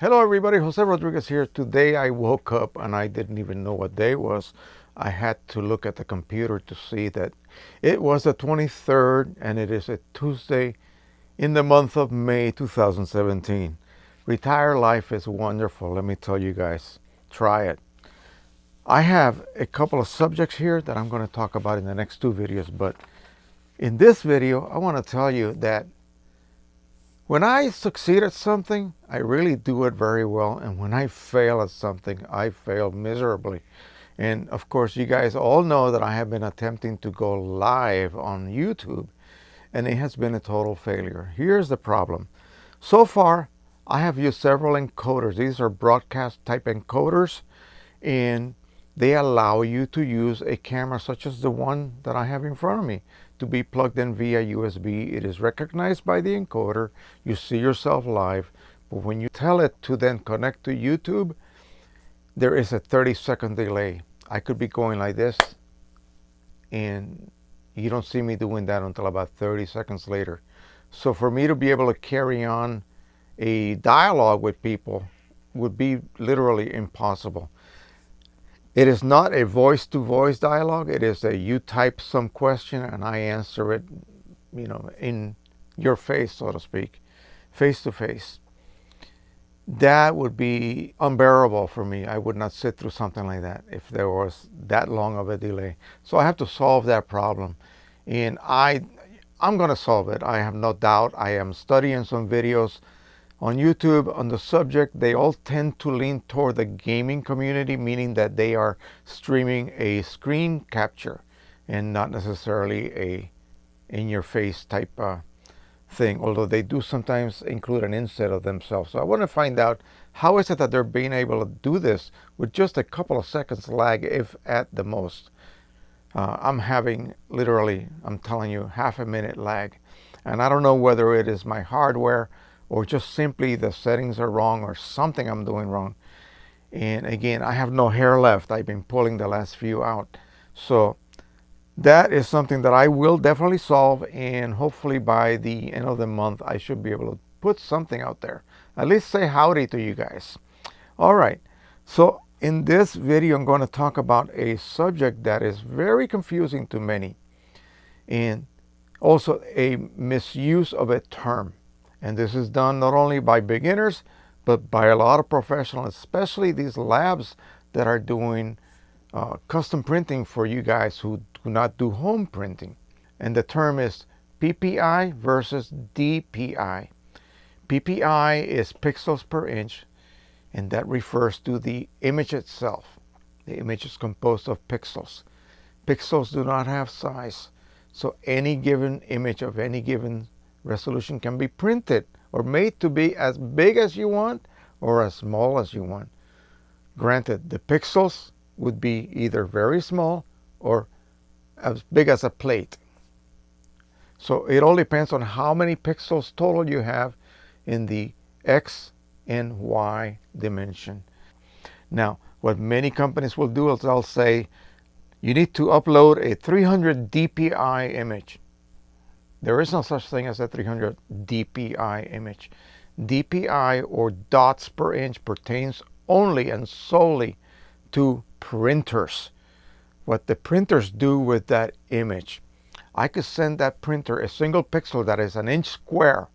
Hello everybody, Jose Rodriguez here. Today I woke up and I didn't even know what day it was. I had to look at the computer to see that it was the 23rd and it is a Tuesday in the month of May 2017. Retire life is wonderful, let me tell you guys. Try it. I have a couple of subjects here that I'm going to talk about in the next two videos, but in this video I want to tell you that when I succeed at something, I really do it very well. And when I fail at something, I fail miserably. And of course, you guys all know that I have been attempting to go live on YouTube, and it has been a total failure. Here's the problem. So far, I have used several encoders. These are broadcast type encoders, and they allow you to use a camera such as the one that I have in front of me to be plugged in via USB. It is recognized by the encoder. You see yourself live, but when you tell it to then connect to YouTube, there is a 30-second delay. I could be going like this, and you don't see me doing that until about 30 seconds later. So for me to be able to carry on a dialogue with people would be literally impossible. It is not a voice-to-voice dialogue. It is a you type some question and I answer it, in your face, so to speak, face to face. That would be unbearable for me. I would not sit through something like that if there was that long of a delay. So I have to solve that problem, and I'm going to solve it. I have no doubt. I am studying some videos on YouTube on the subject. They all tend to lean toward the gaming community, meaning that they are streaming a screen capture and not necessarily a in-your-face type thing, although they do sometimes include an inset of themselves. So I want to find out how is it that they're being able to do this with just a couple of seconds lag, if at the most. I'm having literally, I'm telling you, half a minute lag. And I don't know whether it is my hardware or just simply the settings are wrong or something I'm doing wrong. And again, I have no hair left. I've been pulling the last few out. So that is something that I will definitely solve, and hopefully by the end of the month, I should be able to put something out there. At least say howdy to you guys. All right. So in this video, I'm going to talk about a subject that is very confusing to many, and also a misuse of a term. And this is done not only by beginners, but by a lot of professionals, especially these labs that are doing custom printing for you guys who do not do home printing. And the term is PPI versus DPI. PPI is pixels per inch, and that refers to the image itself. The image is composed of pixels. Pixels do not have size, so any given image of any given resolution can be printed or made to be as big as you want or as small as you want. Granted, the pixels would be either very small or as big as a plate. So it all depends on how many pixels total you have in the X and Y dimension. Now, what many companies will do is they'll say, you need to upload a 300 DPI image. There is no such thing as a 300 DPI image. DPI, or dots per inch, pertains only and solely to printers. What the printers do with that image. I could send that printer a single pixel that is an inch square,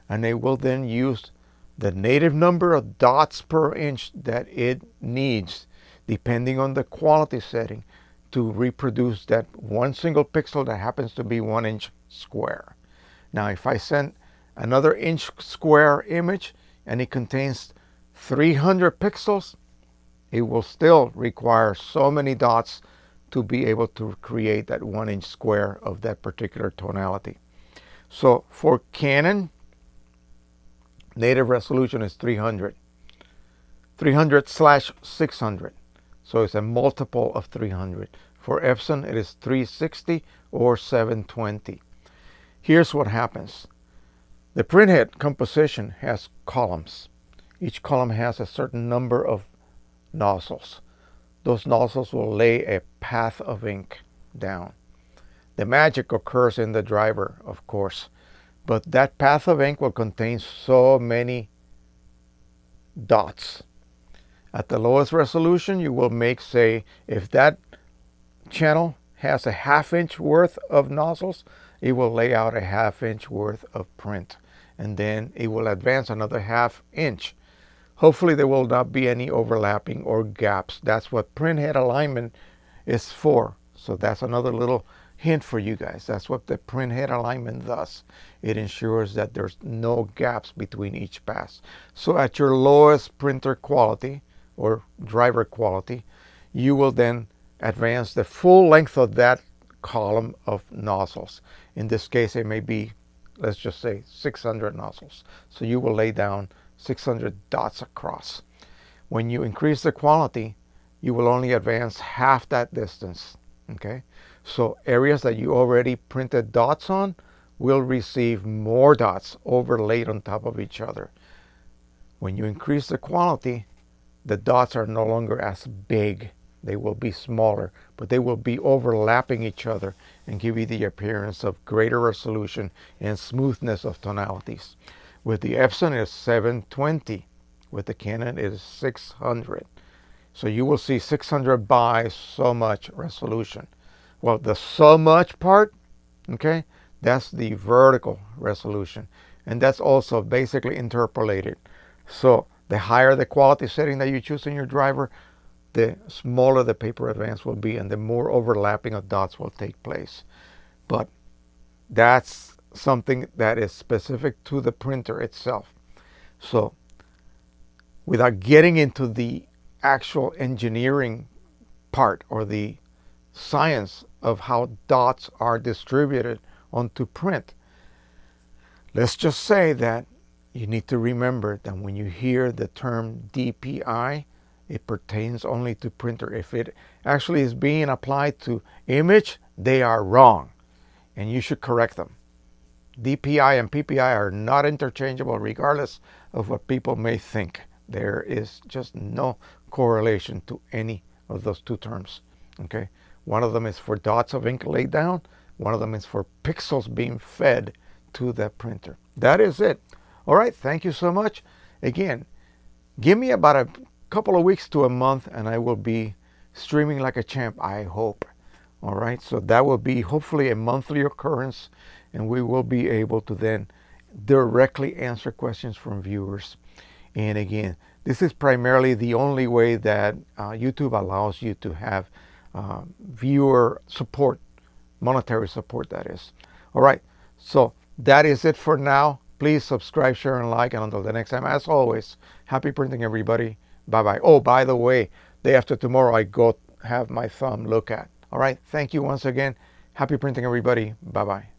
and they will then use the native number of dots per inch that it needs, depending on the quality setting, to reproduce that one single pixel that happens to be 1 inch square. Now, if I send another inch square image and it contains 300 pixels, it will still require so many dots to be able to create that 1 inch square of that particular tonality. So for Canon, native resolution is 300. 300/600. So it's a multiple of 300. For Epson, it is 360 or 720. Here's what happens. The printhead composition has columns. Each column has a certain number of nozzles. Those nozzles will lay a path of ink down. The magic occurs in the driver, of course, but that path of ink will contain so many dots. At the lowest resolution, you will make, say, if that channel has a ½ inch worth of nozzles, it will lay out a ½ inch worth of print. And then it will advance another ½ inch. Hopefully there will not be any overlapping or gaps. That's what print head alignment is for. So that's another little hint for you guys. That's what the print head alignment does. It ensures that there's no gaps between each pass. So at your lowest printer quality or driver quality, you will then advance the full length of that column of nozzles. In this case, it may be, let's just say, 600 nozzles. So you will lay down 600 dots across. When you increase the quality, you will only advance half that distance. Okay, so areas that you already printed dots on will receive more dots overlaid on top of each other. When you increase the quality, the dots are no longer as big. They will be smaller, but they will be overlapping each other and give you the appearance of greater resolution and smoothness of tonalities. With the Epson, it's 720. With the Canon, it is 600. So you will see 600 by so much resolution. Well, the so much part, okay, that's the vertical resolution. And that's also basically interpolated. So the higher the quality setting that you choose in your driver, the smaller the paper advance will be and the more overlapping of dots will take place. But that's something that is specific to the printer itself. So without getting into the actual engineering part or the science of how dots are distributed onto print, let's just say that you need to remember that when you hear the term DPI, it pertains only to printer. If it actually is being applied to image, they are wrong and you should correct them. DPI and PPI are not interchangeable regardless of what people may think. There is just no correlation to any of those two terms. Okay, one of them is for dots of ink laid down. One of them is for pixels being fed to the printer. That is it. All right, thank you so much. Again, give me about a couple of weeks to a month and I will be streaming like a champ, I hope. All right, so that will be hopefully a monthly occurrence and we will be able to then directly answer questions from viewers. And again, this is primarily the only way that YouTube allows you to have viewer support, monetary support, that is. All right, so that is it for now. Please subscribe, share, and like. And until the next time, as always, happy printing, everybody. Bye-bye. Oh, by the way, day after tomorrow, I go have my thumb look at. All right, thank you once again. Happy printing, everybody. Bye-bye.